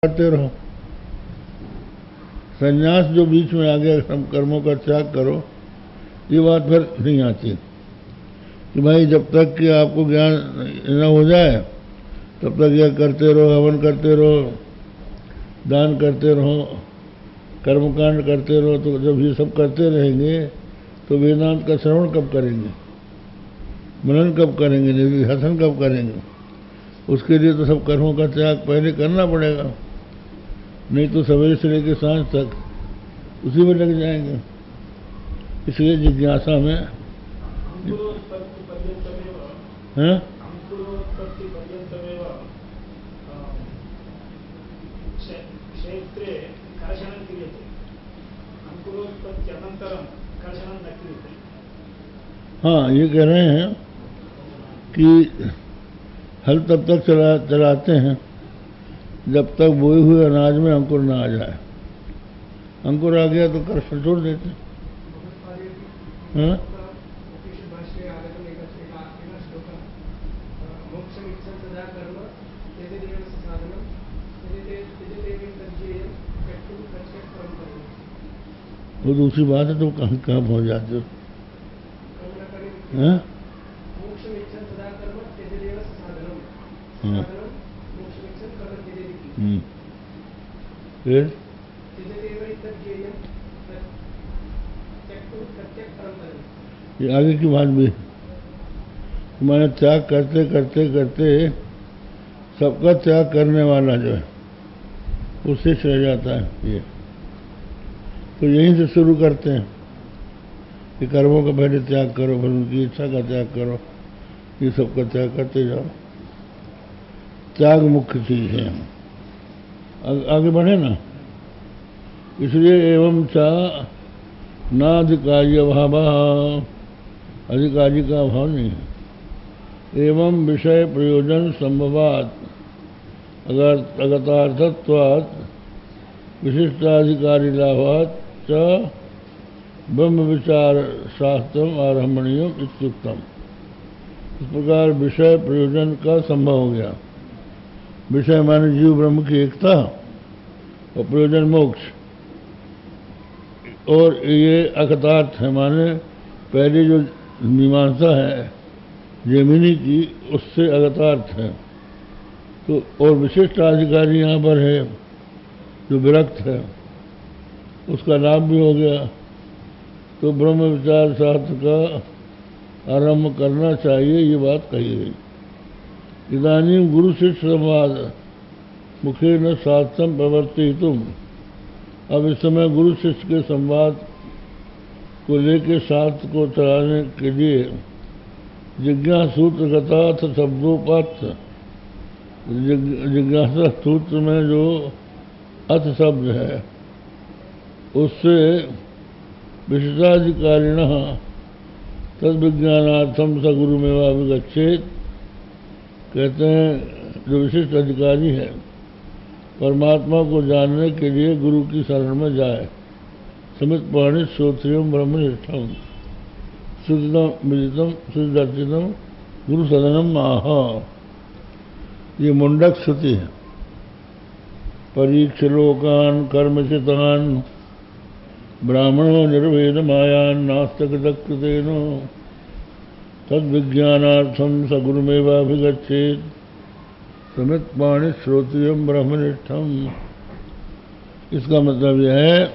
करते रहो। संन्यास जो बीच में आ गया, सब कर्मों का त्याग करो, ये बात फिर नहीं आती कि भाई जब तक कि आपको ज्ञान न हो जाए तब तक यह करते रहो, हवन करते रहो, दान करते रहो, कर्मकांड करते रहो। तो जब ये सब करते रहेंगे तो वेदांत का श्रवण कब करेंगे, मनन कब करेंगे, निधिध्यासन कब करेंगे? उसके लिए तो सब कर्मों का त्याग पहले करना पड़ेगा, नहीं तो सवेरे से लेकर सांझ तक उसी में लग जाएंगे। इसलिए जिज्ञासा में है हाँ, ये कह रहे हैं कि हल तब तक चलाते हैं जब तक बोए हुए अनाज में अंकुर ना आ जाए। अंकुर आ गया तो कर्षण छोड़ देते हैं। वो दूसरी बात है, तो कहाँ कहाँ पहुँच जाते हो? हाँ फिर ये आगे की बात भी, मैंने त्याग करते करते करते सबका त्याग करने वाला जो है उससे रह जाता है। ये तो यहीं से शुरू करते हैं कि कर्मों का पहले त्याग करो, फिर उनकी इच्छा का त्याग करो, ये सब का त्याग करते जाओ। त्याग मुख्य चीज है। आगे बढ़े ना। इसलिए एवं चा नाधिकारी अभाव, अधिकारी का अभाव नहीं है। एवं विषय प्रयोजन संभवात अगतार्थत्वात् विशिष्टाधिकारी लाभात च ब्रह्म विचार शास्त्रम आरम्भणीयम इत्युक्तम। इस प्रकार विषय प्रयोजन का संभव हो गया। विषय माने जीव ब्रह्म की एकता और प्रयोजन मोक्ष, और ये अकतार्थ है माने पहले जो मीमांसा है जैमिनी की उससे अगतार्थ है। तो और विशिष्ट अधिकारी यहाँ पर है जो विरक्त है, उसका लाभ भी हो गया। तो ब्रह्म विचार शास्त्र का आरंभ करना चाहिए, ये बात कही गई। इदानीं गुरु शिष्य संवाद मुखे न शास्त्रम प्रवर्तितुम। अब इस समय गुरु शिष्य के संवाद को लेकर शास्त्र को चलाने के लिए जिज्ञासूत्र गताथ शब्दोपार्थ, जिज्ञासा सूत्र में जो अर्थ शब्द है उससे विशिष्टाधिकारिण तद विज्ञानार्थम स गुरुमेवा विगच्छेत। कहते हैं जो विशिष्ट अधिकारी है परमात्मा को जानने के लिए गुरु की शरण में जाए। समित पाणि श्रोत्रियम ब्रह्मनिष्ठम शुद्धम विदितम शुद्धर्चितम गुरु सदनम आह। ये मुंडक श्रुति है। परीक्ष लोकान कर्मचितान ब्राह्मणो निर्वेद मायान नास्तिकृतेन तद विज्ञानार्थम स गुरुमेवाभिगच्छेत। समित पाणि श्रोत्रियम ब्रह्मनिष्ठम। इसका मतलब यह है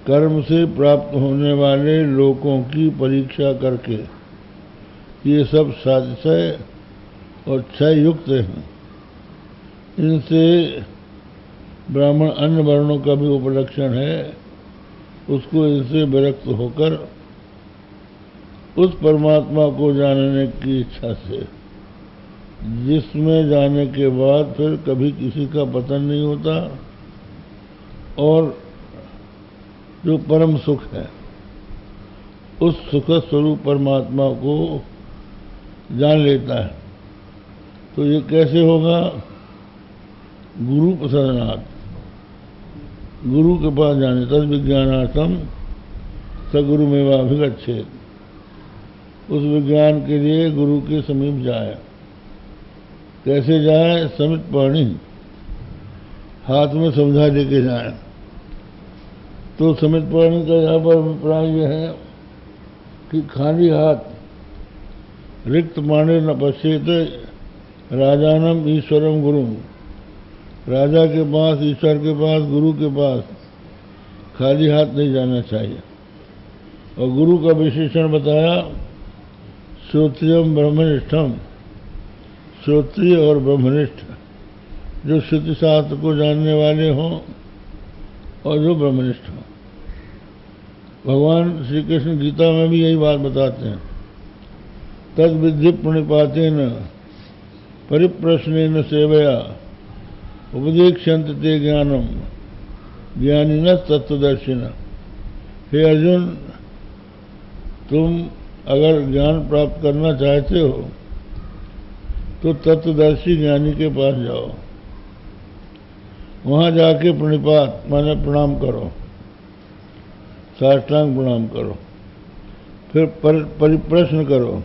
कर्म से प्राप्त होने वाले लोकों की परीक्षा करके ये सब साधिशय और क्षय युक्त हैं। इनसे ब्राह्मण अन्य वर्णों का भी उपलक्षण है, उसको इनसे विरक्त होकर उस परमात्मा को जानने की इच्छा से, जिसमें जाने के बाद फिर कभी किसी का पतन नहीं होता और जो परम सुख है उस सुख स्वरूप परमात्मा को जान लेता है। तो ये कैसे होगा? गुरु प्रसादनाथ, गुरु के पास जाने। तद विज्ञानार्थम स गुरुमेवाभिगच्छेत। उस विज्ञान के लिए गुरु के समीप जाए। कैसे जाए? समित पाणि, हाथ में समझा लेके जाए। तो समित पुराण का यहाँ पर अभिप्राय यह है कि खाली हाथ रिक्त माने न पश्येत राजानम ईश्वरम गुरु, राजा के पास, ईश्वर के पास, गुरु के पास खाली हाथ नहीं जाना चाहिए। और गुरु का विशेषण बताया श्रोत्रियम ब्रह्मनिष्ठम, श्रोत्रिय और ब्रह्मनिष्ठ, जो श्रुति शास्त्र को जानने वाले हों और जो ब्रह्मनिष्ठ हों। भगवान श्री कृष्ण गीता में भी यही बात बताते हैं, तद विद्धि प्रणिपातेन परिप्रश्नेन सेवया उपदेक्षन्त ते ज्ञानम ज्ञानिनः तत्वदर्शिनः। हे अर्जुन, तुम अगर ज्ञान प्राप्त करना चाहते हो तो तत्वदर्शी ज्ञानी के पास जाओ, वहां जाके प्रणिपात माने प्रणाम करो, साष्टांग प्रणाम करो, फिर परिप्रश्न करो।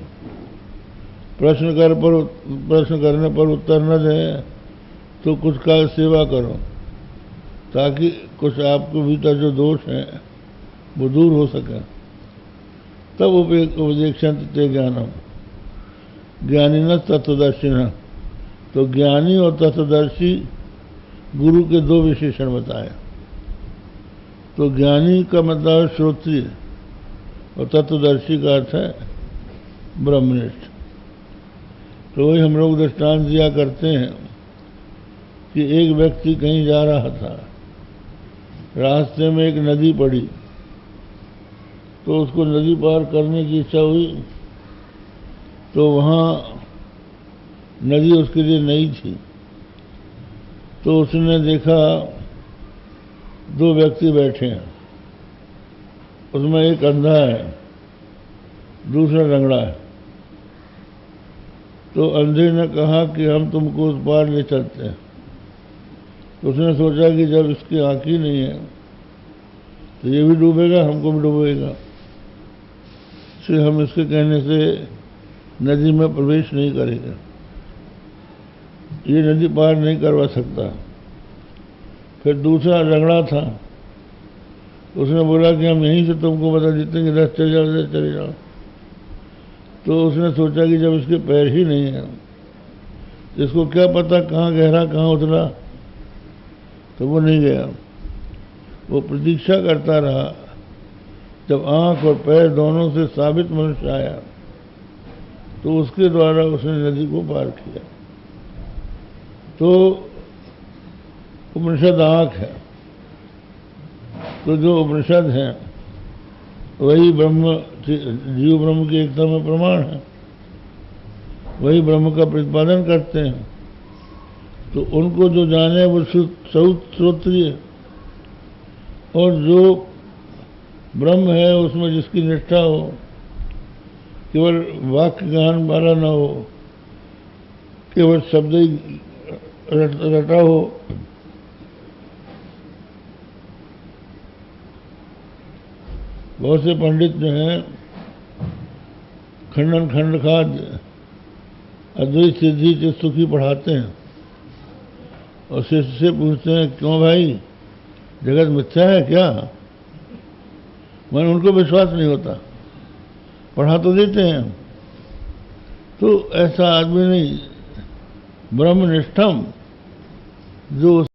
प्रश्न करने पर उत्तर न दें तो कुछ का सेवा करो, ताकि कुछ आपके भीतर जो दोष हैं वो दूर हो सके। तब उपदेक्षन्त ते ज्ञानम ज्ञानिनः तत्वदर्शिनः। तो ज्ञानी और तत्वदर्शी गुरु के दो विशेषण बताए। तो ज्ञानी का मतलब है श्रोत्रिय और तत्वदर्शी का अर्थ है ब्रह्मनिष्ठ। तो वही हम लोग दृष्टांत दिया करते हैं कि एक व्यक्ति कहीं जा रहा था, रास्ते में एक नदी पड़ी, तो उसको नदी पार करने की इच्छा हुई। तो वहाँ नदी उसके लिए नई थी, तो उसने देखा दो व्यक्ति बैठे हैं, उसमें एक अंधा है, दूसरा लंगड़ा है। तो अंधे ने कहा कि हम तुमको उस पार ले चलते हैं। तो उसने सोचा कि जब इसकी आँख ही नहीं है तो ये भी डूबेगा, हमको भी डूबेगा, इसलिए हम इसके कहने से नदी में प्रवेश नहीं करेंगे, ये नदी पार नहीं करवा सकता। फिर दूसरा लंगड़ा था, उसने बोला कि हम यहीं से तुमको बता देते हैं कि इधर चले जाओ, इधर चले जाओ। तो उसने सोचा कि जब इसके पैर ही नहीं है, इसको क्या पता कहाँ गहरा कहाँ उतरा, तो वो नहीं गया। वो प्रतीक्षा करता रहा जब आँख और पैर दोनों से साबित मनुष्य आया, तो उसके द्वारा उसने नदी को पार किया। तो उपनिषद आँख है, तो जो उपनिषद हैं वही ब्रह्म, जीव ब्रह्म की एकता में प्रमाण है, वही ब्रह्म का प्रतिपादन करते हैं। तो उनको जो जाने वो श्रोत्रिय, और जो ब्रह्म है उसमें जिसकी निष्ठा हो, केवल वाक्य ज्ञान वाला न हो, केवल शब्द ही रटा हो, बहुत से पंडित जो हैं खंडन खंड खाद अद्वैत सिद्धि चित्त सुखी पढ़ाते हैं, और शिष्य से पूछते हैं क्यों भाई जगत मिथ्या है क्या? मैंने उनको विश्वास नहीं होता, पढ़ा तो देते हैं। तो ऐसा आदमी नहीं, ब्रह्मनिष्ठम जो